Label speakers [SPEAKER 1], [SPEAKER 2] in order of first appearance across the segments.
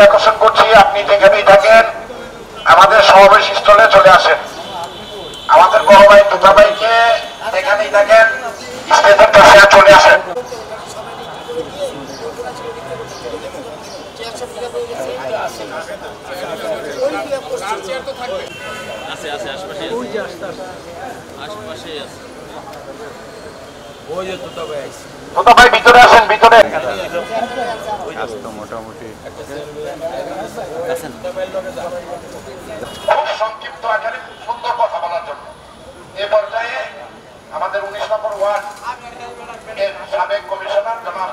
[SPEAKER 1] আকর্ষণ করছি, আপনি যেখানেই থাকেন আমাদের সমাবেশ স্থলে চলে আসেন। আমাদের বড় ভাই দুটা ভাইকে যেখানেই থাকেন স্টেজের কাছে চলে আসেন। দুটা ভাই ভিতরে আসেন, ভিতরে
[SPEAKER 2] মোটামুটি
[SPEAKER 1] সংক্ষিপ্ত আকারে খুব সুন্দর কথা বলার জন্য এ পর্যায়ে আমাদের 19 নম্বর ওয়ার্ড এর সাবেক কমিশনার জনাব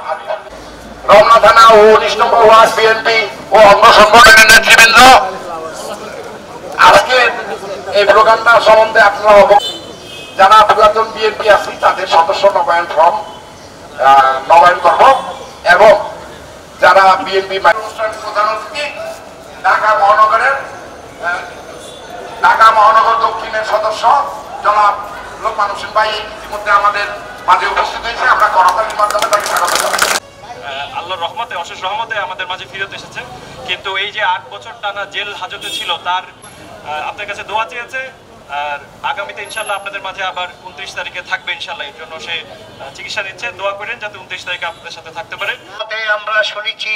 [SPEAKER 1] রমনা থানা ও 19 নম্বর ওয়ার্ড বিএনপি ও অঙ্গ সংগঠনের নেতৃবৃন্দ, আজকে এই প্রোগ্রামটা সম্বন্ধে আপনারা যারা পুরাতন বিএনপি আছে তাদের সদস্য নবায়ন ফর্ম নবায়ন করব এবং যারা বিএনপি প্রধান অতিথি ঢাকা মহানগর দক্ষিণের সদস্য জনাব লোকমান হোসেন ভাই ইতিমধ্যে আমাদের মাঝে উপস্থিত হয়েছে। আমরা করতালির মাধ্যমে তাকে স্বাগত জানাই।
[SPEAKER 3] আল্লাহর রহমতে, অশেষ রহমতে আমাদের মাঝে ফিরত এসেছে। কিন্তু এই যে 8 বছর টানা জেল হাজতে ছিল, তার আপনার কাছে দোয়া চেয়েছে। আর আগামীতে ইনশাল্লাহ আপনাদের মাঝে আবার 29 তারিখে থাকবে ইনশাল্লাহ। এর জন্য সে চিকিৎসা নিচ্ছে। দোয়া করেন যাতে 29 তারিখে আপনাদের সাথে থাকতে পারে।
[SPEAKER 4] আমরা শুনেছি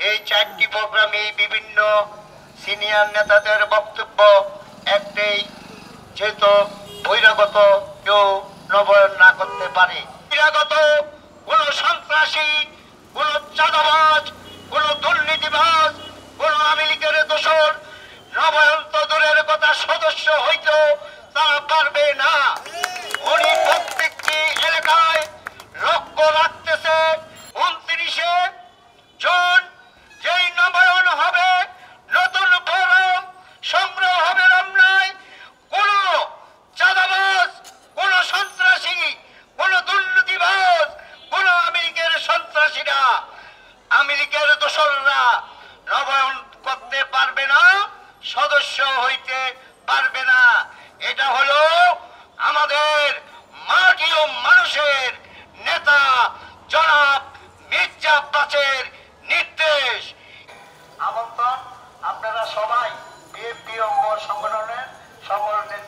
[SPEAKER 4] এই 4টি প্রোগ্রামে বিভিন্ন সিনিয়র নেতাদের বক্তব্য একটাই, যেহেতু বহিরাগত কেউ নবায়ন না করতে পারে। বহিরাগত কোন সন্ত্রাসী, কোন চাঁদাবাজ, কোন দুর্নীতিবাজ, কোন আওয়ামী লীগের দোসর নবায়ন তো দূরের কথা, সদস্য হইতেও তারা পারবে না। উনি প্রত্যেকটি এলাকায় লক্ষ্য রাখতেছে 29শে জুন যেই নবায়ন হবে, নতুন ফরম সংগ্রহ হবে রমনায়। কোন চাঁদাবাজ, কোন সন্ত্রাসী, কোন দুর্নীতিবাজ, কোন আওয়ামী লীগের সন্ত্রাসীরা, আওয়ামী লীগের দোসররা নবায়ন করতে পারবে না, সদস্য হইতে পারবে না। এটা হলো আমাদের মাটি ও মানুষের নেতা জনাব মির্জা আব্বাসের নির্দেশ। আমন্ত্রণ, আপনারা সবাই বিএনপি অঙ্গ সংগঠনের সকল নেতা